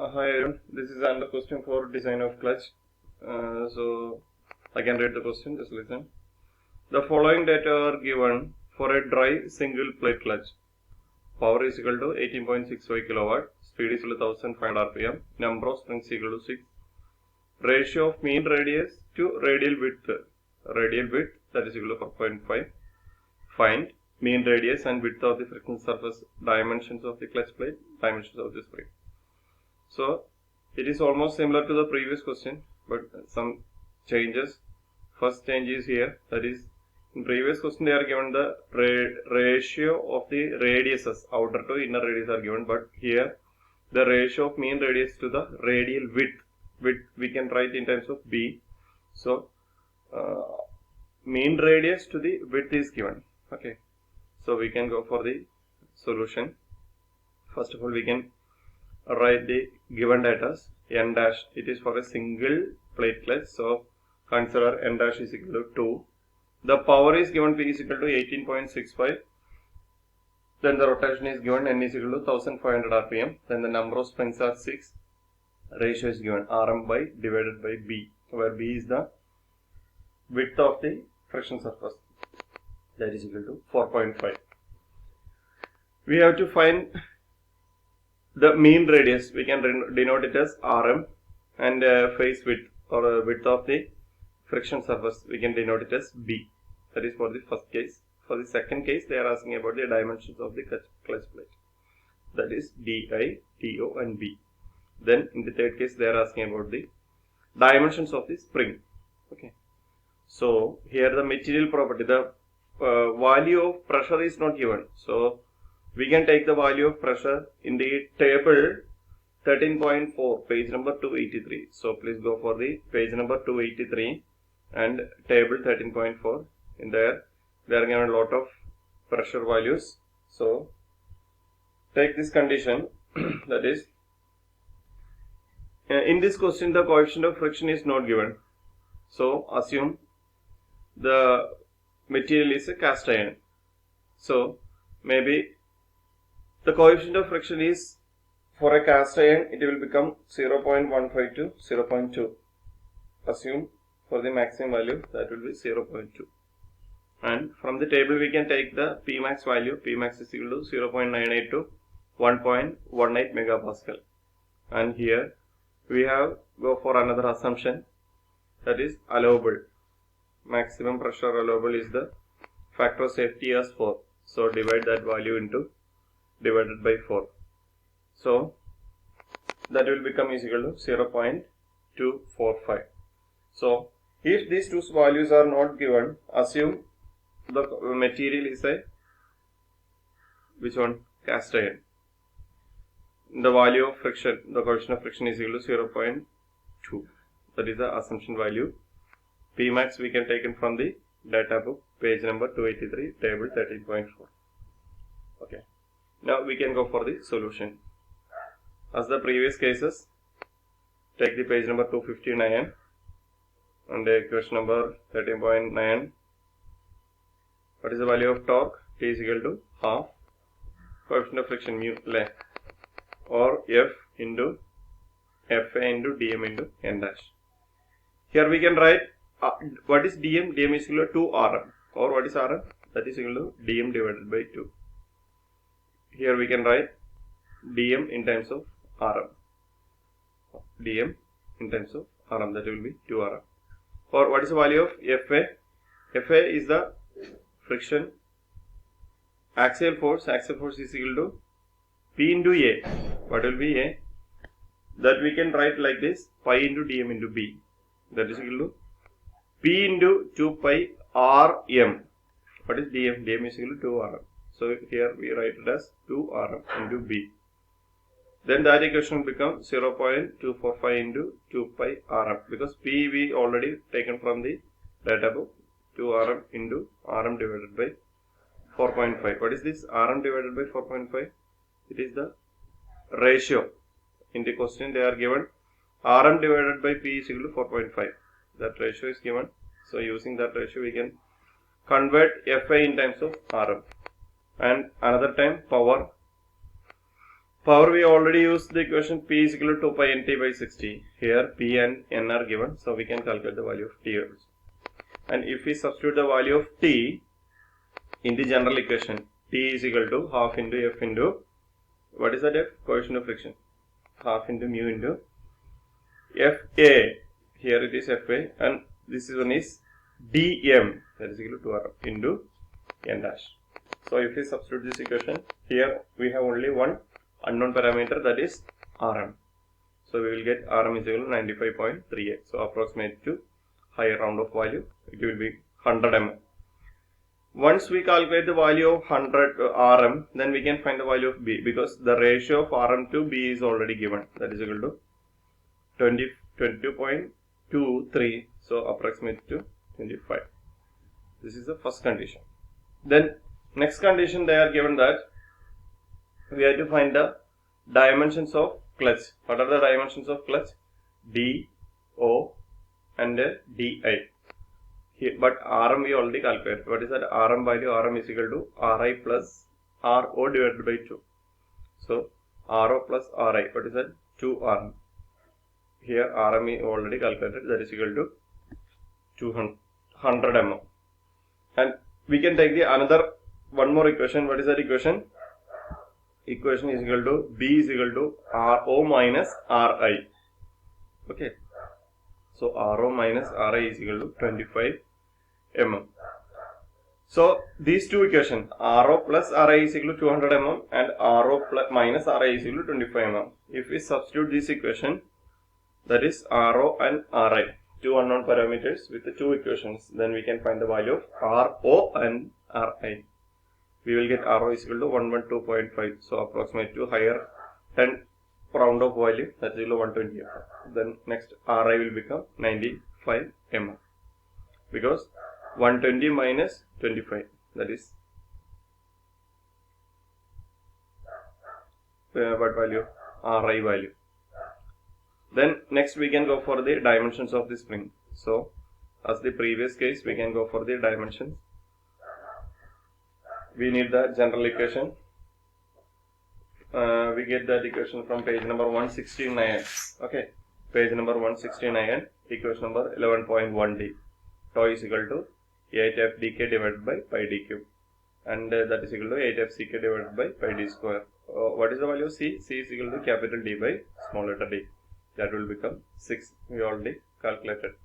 Hi everyone, this is another question for design of clutch. So I can read the question, just listen. The following data are given for a dry single plate clutch. Power is equal to 18.65 kilowatt, speed is equal to 1500 rpm, number of springs equal to 6. Ratio of mean radius to radial width that is equal to 4.5. Find mean radius and width of the friction surface, dimensions of the clutch plate, dimensions of the spring. So it is almost similar to the previous question, but some changes. First change is here, that is, in previous question they are given the ratio of the radiuses, outer to inner radius are given, but here the ratio of mean radius to the radial width we can write in terms of B. So mean radius to the width is given. Okay, so we can go for the solution. First of all, we can write the given data. N dash, it is for a single plate clutch, so consider N dash is equal to 2. The power is given, P is equal to 18.65. Then the rotation is given, N is equal to 1500 rpm. Then the number of springs are 6. Ratio is given, Rm by divided by B, where B is the width of the friction surface, that is equal to 4.5. We have to find the mean radius. We can denote it as Rm, and face width or width of the friction surface we can denote it as B. That is for the first case. For the second case, they are asking about the dimensions of the clutch plate, that is Di, To and B. Then in the third case, they are asking about the dimensions of the spring. Okay. So here the material property, the value of pressure is not given. So we can take the value of pressure in the table 13.4, page number 283. So please go for the page number 283 and table 13.4. In there, they are given a lot of pressure values. So take this condition, that is, in this question the coefficient of friction is not given. So assume the material is a cast iron. So maybe the coefficient of friction is, for a cast iron, it will become 0.15 to 0.2. Assume for the maximum value that will be 0.2. And from the table we can take the Pmax value. Pmax is equal to 0.98 to 1.18 megapascal. And here we have go for another assumption, that is allowable. Maximum pressure allowable is the factor of safety as 4. So divide that value into divided by 4. So that will become is equal to 0.245. So if these two values are not given, assume the material is a which one? Cast iron. The value of friction, the coefficient of friction is equal to 0.2. That is the assumption value. Pmax we can take it from the data book, page number 283, table 13.4. Okay. Now we can go for the solution. As the previous cases, take the page number 259 and question number 13.9. What is the value of torque? T is equal to half coefficient of friction mu Le, or F into Fa into dm into N dash. Here we can write what is dm? Dm is equal to 2 Rm, or what is Rm? That is equal to dm divided by 2. Here we can write dm in terms of Rm. Dm in terms of Rm, that will be 2 Rm. Or what is the value of Fa? Fa is the friction axial force. Axial force is equal to P into A. What will be A? That we can write like this, pi into dm into B. That is equal to P into 2 pi Rm. What is dm? Dm is equal to 2 Rm. So here we write it as 2 Rm into B. Then that equation will become 0.245 into 2 pi Rm, because P we already taken from the data book, 2 Rm into Rm divided by 4.5. What is this? Rm divided by 4.5? It is the ratio. In the question they are given Rm divided by P is equal to 4.5. That ratio is given. So using that ratio we can convert Fa in terms of Rm. And another time power. Power, we already used the equation P is equal to 2 pi nt by 60. Here P and N are given, so we can calculate the value of T also. And if we substitute the value of T in the general equation, T is equal to half into F into, what is that F? Coefficient of friction. Half into mu into Fa. Here it is Fa, and this one is dm, that is equal to 2 r into n dash. So if we substitute this equation, here we have only one unknown parameter, that is Rm. So we will get Rm is equal to 95.38. So approximate to higher round of value, it will be 100 mm. Once we calculate the value of 100 Rm, then we can find the value of B, because the ratio of Rm to B is already given, that is equal to 22.23. So approximate to 25. This is the first condition. Then next condition, they are given that we have to find the dimensions of clutch. What are the dimensions of clutch? D, O and Di. Here, but Rm we already calculated. What is that? Rm value? Rm is equal to Ri plus Ro divided by 2. So Ro plus Ri, what is that? 2Rm. Here Rm is already calculated, that is equal to 200 mm. And we can take the another one more equation. What is that equation? Equation is equal to B is equal to Ro minus Ri. Okay. So Ro minus Ri is equal to 25 mm. So these two equations, Ro plus Ri is equal to 200 mm and Ro plus minus Ri is equal to 25 mm. If we substitute this equation, that is Ro and Ri, two unknown parameters with the two equations, then we can find the value of Ro and Ri. We will get Ro is equal to 112.5. So approximate to higher 10 round of value, that is equal to 120. Then next Ri will become 95 mm, because 120 minus 25, that is what value? Ri value. Then next we can go for the dimensions of the spring. So as the previous case, we can go for the dimensions. We need the general equation. We get that equation from page number 169. Okay, page number 169, equation number 11.1d. Tau is equal to 8f dk divided by pi d cube, and that is equal to 8f ck divided by pi d square. What is the value of c? C is equal to capital D by small letter d. That will become 6. We already calculated.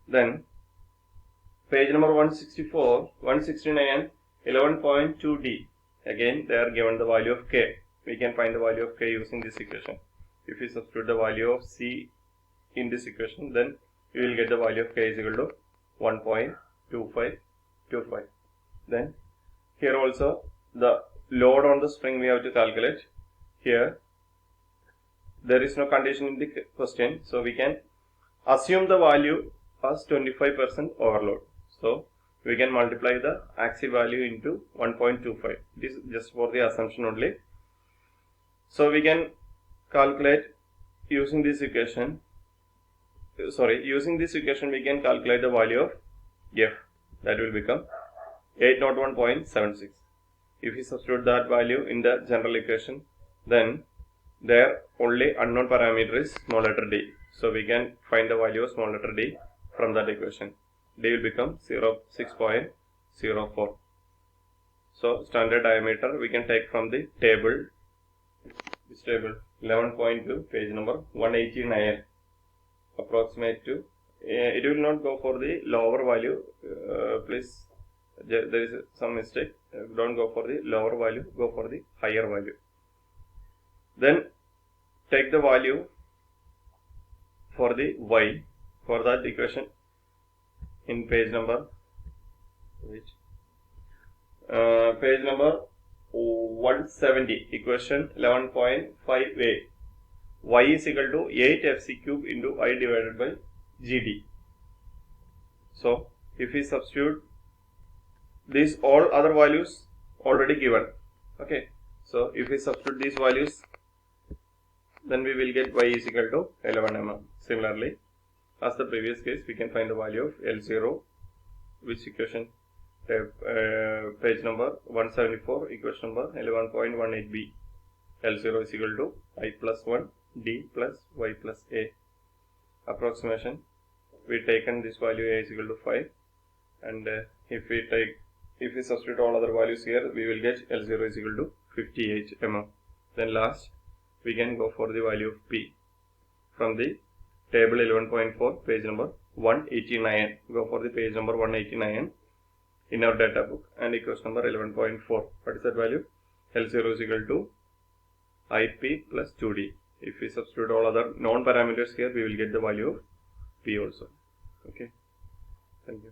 Then page number 164, 169, 11.2d. Again, they are given the value of k. We can find the value of k using this equation. If we substitute the value of c in this equation, then we will get the value of k is equal to 1.2525. Then here also the load on the spring we have to calculate. Here there is no condition in the question, so we can assume the value as 25% overload. So we can multiply the axial value into 1.25. This is just for the assumption only. So we can calculate using this equation. Using this equation we can calculate the value of F. That will become 801.76. If we substitute that value in the general equation, then their only unknown parameter is small letter d. So we can find the value of small letter d from that equation. D will become 6.04. So standard diameter we can take from the table. This table 11.2, page number 189. Approximate to it will not go for the lower value. Please, there is some mistake. Don't go for the lower value. Go for the higher value. Then take the value for the y for that equation in page number page number 170, equation 11.5a. Y is equal to 8fc cube into I divided by gd. So if we substitute these all other values already given. Okay, so if we substitute these values, then we will get y is equal to 11 mm. Similarly, as the previous case, we can find the value of L0, which equation? Page number 174, equation number 11.18b. L0 is equal to I plus 1 D plus Y plus A. Approximation, we taken this value A is equal to 5, and if we substitute all other values here, we will get L0 is equal to 58 mm. Then last, we can go for the value of P from the table 11.4, page number 189. Go for the page number 189 in our data book and equation number 11.4. What is that value? L0 is equal to IP plus 2D. If we substitute all other known parameters here, we will get the value of P also. Okay. Thank you.